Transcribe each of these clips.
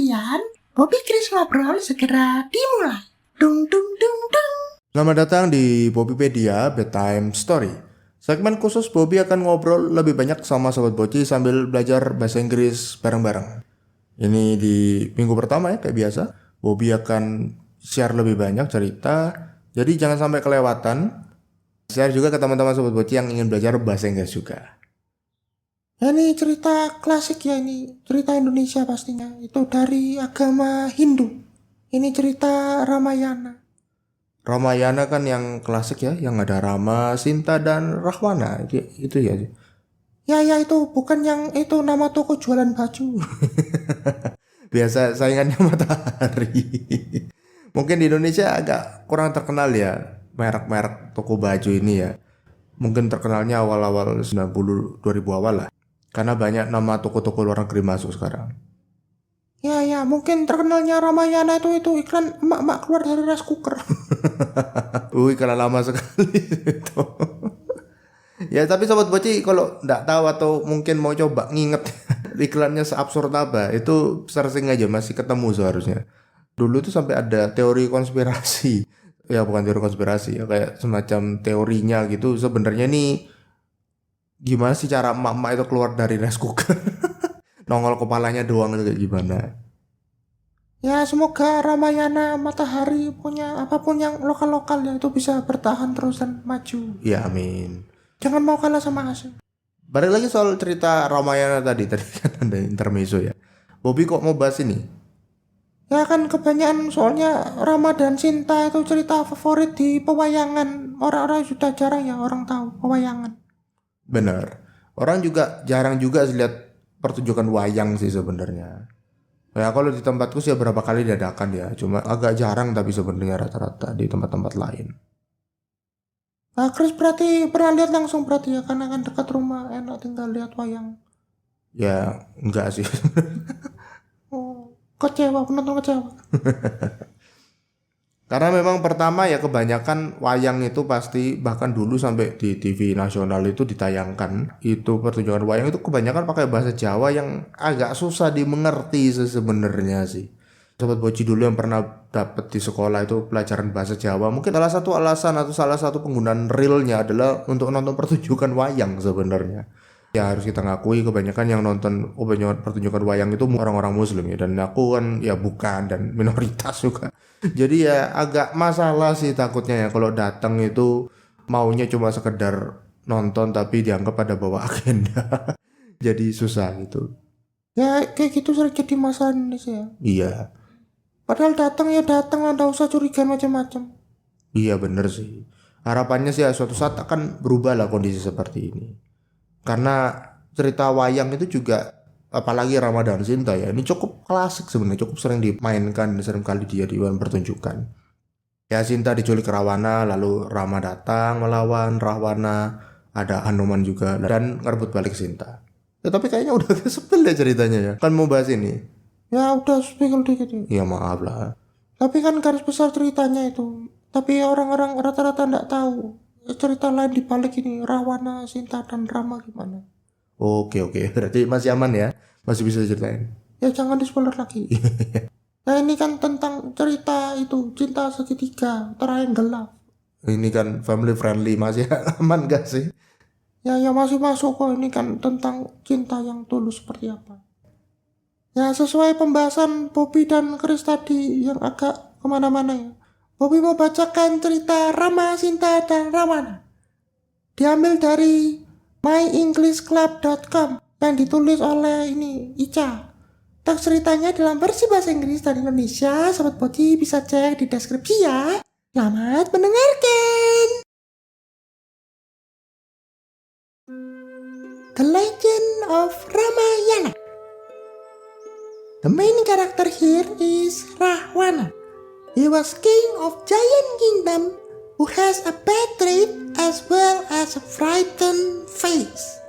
sekalian, Bobby Chris Ngobrol segera dimulai. Dung dung dung dung. Selamat datang di Bobbypedia Bedtime Story. Segmen khusus Bobby akan ngobrol lebih banyak sama Sobat Boci sambil belajar bahasa Inggris bareng-bareng. Ini di minggu pertama ya, kayak biasa. Bobby akan share lebih banyak cerita, jadi jangan sampai kelewatan. Share juga ke teman-teman Sobat Boci yang ingin belajar bahasa Inggris juga. Ini cerita klasik ya, ini cerita Indonesia pastinya. Itu dari agama Hindu. Ini cerita Ramayana. Ramayana kan yang klasik ya, yang ada Rama, Sinta, dan Rahwana. Itu ya. Ya itu bukan yang itu nama toko jualan baju. Biasa saingannya Matahari. Mungkin di Indonesia agak kurang terkenal ya merek-merek toko baju ini ya. Mungkin terkenalnya awal-awal 90 2000 awal lah. Karena banyak nama toko-toko luar negeri masuk sekarang. Ya mungkin terkenalnya Ramayana itu iklan emak-emak keluar dari rice cooker. Karena lama sekali itu. Ya tapi Sobat Boci kalau nggak tahu atau mungkin mau coba nginget iklannya seabsurd apa, itu searching aja masih ketemu seharusnya. Dulu tuh sampai ada teori konspirasi. Ya bukan teori konspirasi ya, kayak semacam teorinya gitu. Sebenarnya nih gimana sih cara emak-emak itu keluar dari rice cooker? Nongol kepalanya doang itu kayak gimana? Ya semoga Ramayana Matahari punya apapun yang lokal-lokal ya itu bisa bertahan terus dan maju. Ya amin. Jangan mau kalah sama Asing. Balik lagi soal cerita Ramayana tadi kan ada intermezzo ya. Bobby kok mau bahas ini? Ya kan kebanyakan soalnya Rama dan Sinta itu cerita favorit di pewayangan. Orang-orang sudah jarang ya orang tahu pewayangan. Bener. Orang juga jarang juga lihat pertunjukan wayang sih sebenarnya. Ya kalau di tempatku sih berapa kali diadakan ya. Cuma agak jarang tapi sebenarnya rata-rata di tempat-tempat lain. Nah Chris berarti pernah lihat langsung berarti ya. Karena kan dekat rumah enak tinggal lihat wayang. Ya enggak sih. Oh, kecewa, penonton kecewa. Karena memang pertama ya kebanyakan wayang itu pasti bahkan dulu sampai di TV nasional itu ditayangkan. Itu pertunjukan wayang itu kebanyakan pakai bahasa Jawa yang agak susah dimengerti sebenarnya sih. Sobat Boci dulu yang pernah dapat di sekolah itu pelajaran bahasa Jawa, mungkin salah satu alasan atau salah satu penggunaan realnya adalah untuk nonton pertunjukan wayang sebenarnya. Ya harus kita ngakui kebanyakan yang nonton pertunjukan wayang itu orang-orang muslim ya, dan aku kan ya bukan dan minoritas juga. Jadi ya agak masalah sih takutnya ya kalau datang itu maunya cuma sekedar nonton tapi dianggap ada bawa agenda. Jadi susah gitu. Ya kayak gitu sering jadi masalah Indonesia ya. Iya. Padahal datang ya datang lah, nggak usah curiga macam-macam. Iya bener sih. Harapannya sih ya suatu saat akan berubah lah kondisi seperti ini. Karena cerita wayang itu juga apalagi Ramadan Sinta ya, ini cukup klasik sebenarnya, cukup sering dimainkan, sering kali dia di pertunjukan. Ya Sinta diculik Rawana, lalu Rama datang melawan Rahwana, ada Hanuman juga dan ngerebut balik Sinta. Ya tapi kayaknya udah sepil ya ceritanya ya. Kan mau bahas ini? Ya udah spill dikit ya. Ya maaf lah. Tapi kan garis besar ceritanya itu. Tapi orang-orang rata-rata nggak tahu cerita lain di balik ini, Rawana, Sinta, dan Rama gimana. Oke, berarti masih aman ya, masih bisa ceritain. Ya jangan di spoiler lagi. Nah ini kan tentang cerita itu cinta segitiga triangle love. Ini kan family friendly, masih aman gak sih? Ya masih masuk kok, ini kan tentang cinta yang tulus seperti apa. Ya sesuai pembahasan Bobby dan Chris tadi yang agak kemana-mana ya. Bobby mau bacakan cerita Rama, Sinta, dan Rawana. Diambil dari myenglishclub.com yang ditulis oleh ini Ica. Teks ceritanya dalam versi bahasa Inggris dan Indonesia. Sobat Boci bisa cek di deskripsi ya. Selamat mendengarkan. The Legend of Ramayana. The main character here is Rahwana. He was king of giant kingdom who has a bad trait as well as a frightened face.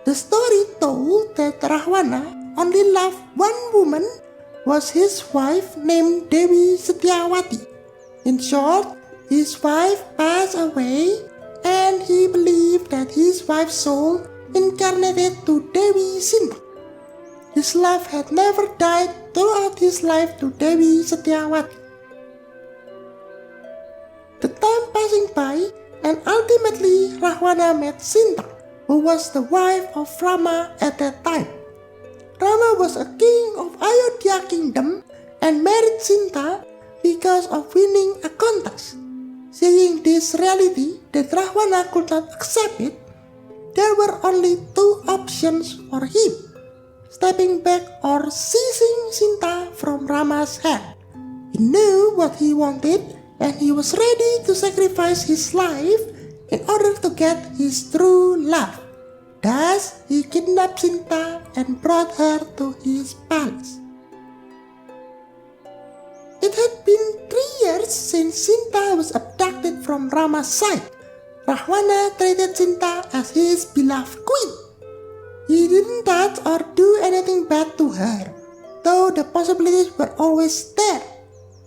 The story told that Rahwana only loved one woman, was his wife named Dewi Setiawati. In short, his wife passed away and he believed that his wife's soul incarnated to Dewi Sinta. His love had never died throughout his life to Dewi Setyawati. The time passing by, and ultimately Rahwana met Sinta, who was the wife of Rama at that time. Rama was a king of Ayodhya kingdom and married Sinta because of winning a contest. Seeing this reality that Rahwana could not accept it, there were only two options for him: stepping back or seizing Sinta from Rama's hand. He knew what he wanted and he was ready to sacrifice his life in order to get his true love. Thus, he kidnapped Sinta and brought her to his palace. It had been 3 years since Sinta was abducted from Rama's side. Rahwana treated Sinta as his beloved queen. He didn't touch or do anything bad to her, though the possibilities were always there.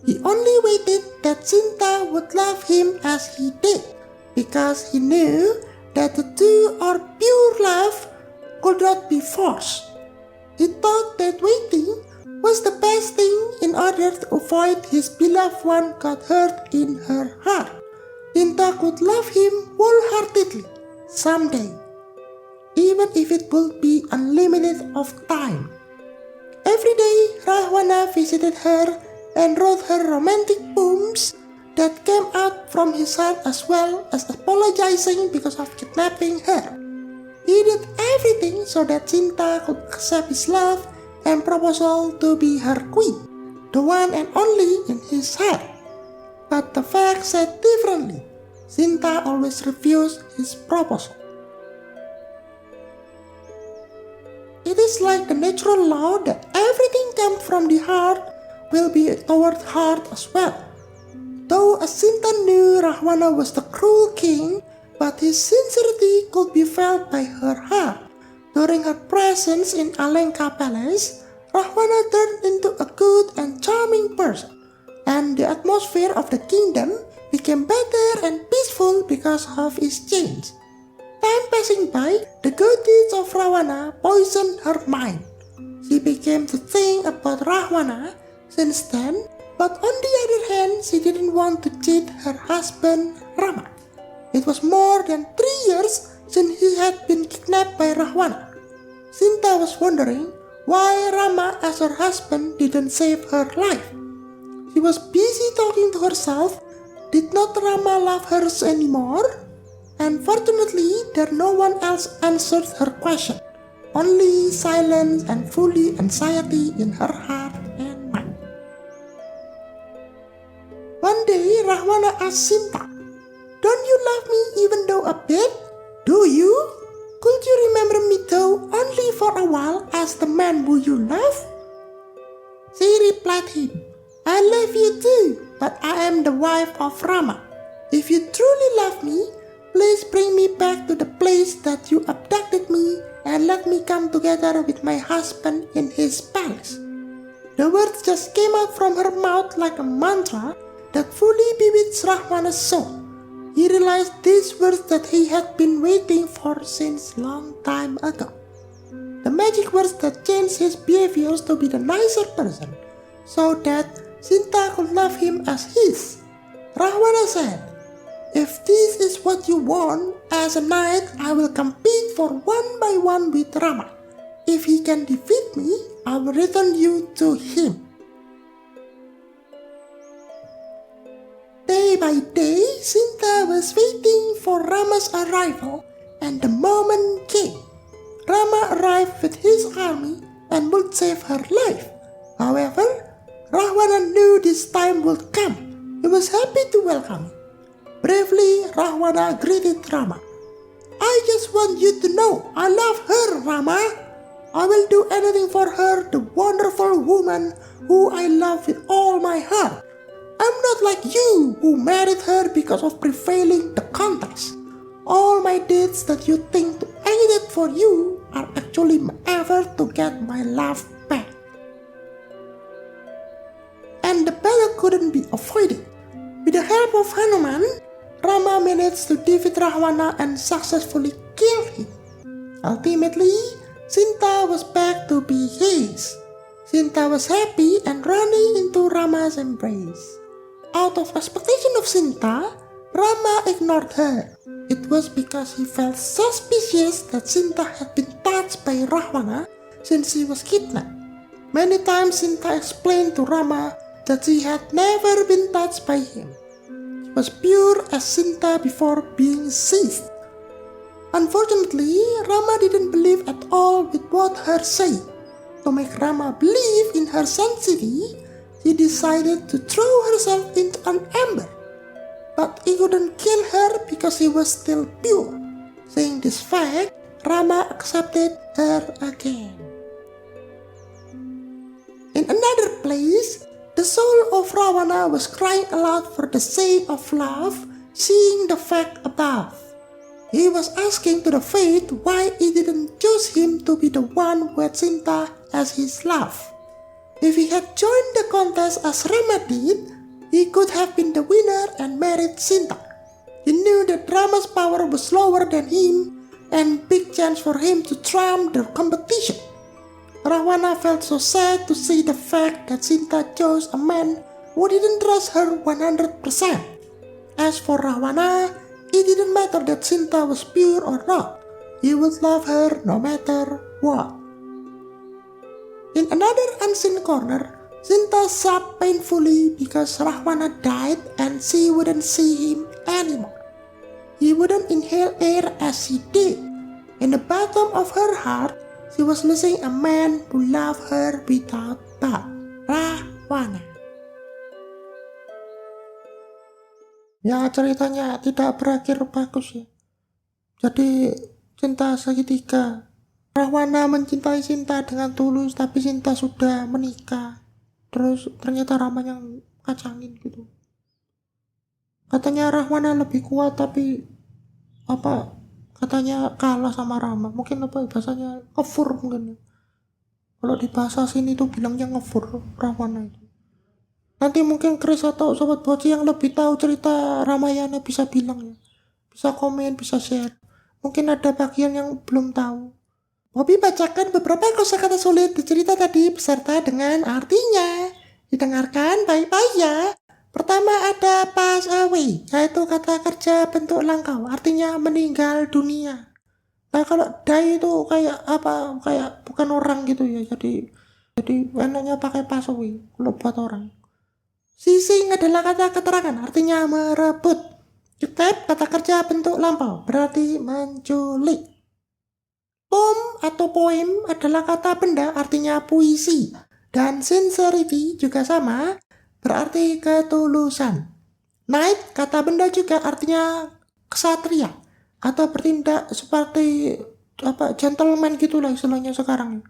He only waited that Sinta would love him as he did, because he knew that the two or pure love could not be forced. He thought that waiting was the best thing in order to avoid his beloved one got hurt in her heart. Sinta could love him wholeheartedly someday, even if it would be unlimited of time. Every day, Rahwana visited her and wrote her romantic poems that came out from his heart, as well as apologizing because of kidnapping her. He did everything so that Sinta could accept his love and proposal to be her queen, the one and only in his heart. But the facts said differently. Sinta always refused his proposal. It is like the natural law that everything comes from the heart will be toward heart as well. Though Sinta knew Rahwana was the cruel king, but his sincerity could be felt by her heart. During her presence in Alenka Palace, Rahwana turned into a good and charming person, and the atmosphere of the kingdom became better and peaceful because of his change. Time passing by, the good deeds of Rahwana poisoned her mind. She began to think about Rahwana since then, but on the other hand, she didn't want to cheat her husband Rama. It was more than 3 years since he had been kidnapped by Rahwana. Sinta was wondering why Rama as her husband didn't save her life. She was busy talking to herself. Did not Rama love her anymore? Unfortunately, no one else answered her question. Only silence and fully anxiety in her heart and mind. One day, Rahwana asked Sinta, "Don't you love me even though a bit? Do you? Could you remember me though only for a while as the man who you love?" She replied him, "I love you too, but I am the wife of Rama. If you truly love me, please bring me back to the place that you abducted me and let me come together with my husband in his palace." The words just came out from her mouth like a mantra that fully bewitched Rahwana's soul. He realized these words that he had been waiting for since long time ago. The magic words that changed his behaviors to be the nicer person, so that Sinta could love him as his. Rahwana said, "If this is what you want, as a knight I will compete for one by one with Rama. If he can defeat me, I will return you to him." Day by day, Sinta was waiting for Rama's arrival, and the moment came. Rama arrived with his army and would save her life. However, Rahwana knew this time would come. He was happy to welcome him. Bravely, Rahwana greeted Rama. "I just want you to know I love her, Rama. I will do anything for her, the wonderful woman who I love with all my heart. I'm not like you who married her because of prevailing the contest. All my deeds that you think I did for you are actually my effort to get my love back." And the battle couldn't be avoided. With the help of Hanuman, Rama managed to defeat Rahwana and successfully kill him. Ultimately, Sinta was back to be his. Sinta was happy and running into Rama's embrace. Out of expectation of Sinta, Rama ignored her. It was because he felt suspicious that Sinta had been touched by Rahwana since she was kidnapped. Many times Sinta explained to Rama that she had never been touched by him. She was pure as Sinta before being seized. Unfortunately, Rama didn't believe at all with what her said. To make Rama believe in her sanctity, she decided to throw herself into an ember. But he couldn't kill her because she was still pure. Saying this fact, Rama accepted her again. In another place, the soul of Ravana was crying aloud for the sake of love, seeing the fact above. He was asking to the fate why he didn't choose him to be the one who had Sinta as his love. If he had joined the contest as Rama did, he could have been the winner and married Sinta. He knew that Rama's power was lower than him and big chance for him to triumph the competition. Rahwana felt so sad to see the fact that Sinta chose a man who didn't trust her 100%. As for Rahwana, it didn't matter that Sinta was pure or not. He would love her no matter what. In another unseen corner, Sinta sobbed painfully because Rahwana died and she wouldn't see him anymore. He wouldn't inhale air as she did. In the bottom of her heart, she was losing a man who loved her without doubt. Rahwana. Ya, ceritanya tidak berakhir bagus ya. Jadi cinta segitiga. Rahwana mencintai Sinta dengan tulus, tapi Sinta sudah menikah. Terus ternyata Rama yang kacangin gitu. Katanya Rahwana lebih kuat, tapi katanya kalah sama Rama. Mungkin bahasanya ngefur mungkin. Kalau di bahasa sini tuh bilangnya ngefur Rahwana itu. Nanti mungkin Chris atau Sobat Boci yang lebih tahu cerita Ramayana bisa bilang ya. Bisa komen, bisa share. Mungkin ada bagian yang belum tahu. Bobby bacakan beberapa kosakata sulit di cerita tadi beserta dengan artinya. Didengarkan baik-baik ya. Pertama ada pass away, yaitu kata kerja bentuk langkau, artinya meninggal dunia. Nah kalau die itu kayak bukan orang gitu ya. Jadi enaknya pakai pass away kalau buat orang. Sising adalah kata keterangan, artinya merebut. Cutep kata kerja bentuk lampau, berarti menculik. Poem atau poem adalah kata benda, artinya puisi. Dan sincerity juga sama, berarti ketulusan. Knight kata benda juga artinya ksatria, atau bertindak seperti gentleman gitulah istilahnya sekarang.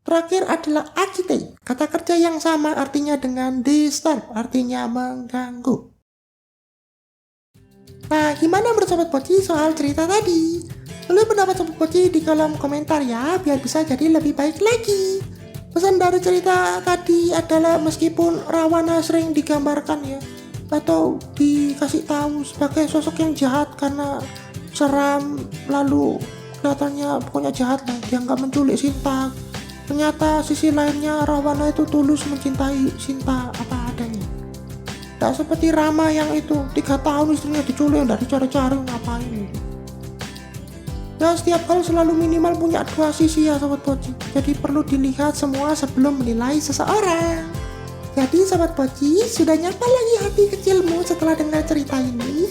Terakhir adalah agitate, kata kerja yang sama artinya dengan disturb, artinya mengganggu. Nah, gimana menurut Sobat Boci soal cerita tadi? Tulis pendapat Sobat Boci di kolom komentar ya, biar bisa jadi lebih baik lagi. Pesan dari cerita tadi adalah meskipun Rahwana sering digambarkan ya, atau dikasih tahu sebagai sosok yang jahat karena seram, lalu kelihatannya pokoknya jahat lah, dianggap menculik Sinta. Ternyata sisi lainnya Rahwana itu tulus mencintai Sinta apa adanya. Tak seperti Rama yang itu 3 tahun istrinya diculik, nggak dicari-cari ngapain gitu. Ya setiap hal selalu minimal punya 2 sisi ya Sobat Boci. Jadi perlu dilihat semua sebelum menilai seseorang. Jadi Sobat Boci, sudah nyapa lagi hati kecilmu setelah dengar cerita ini?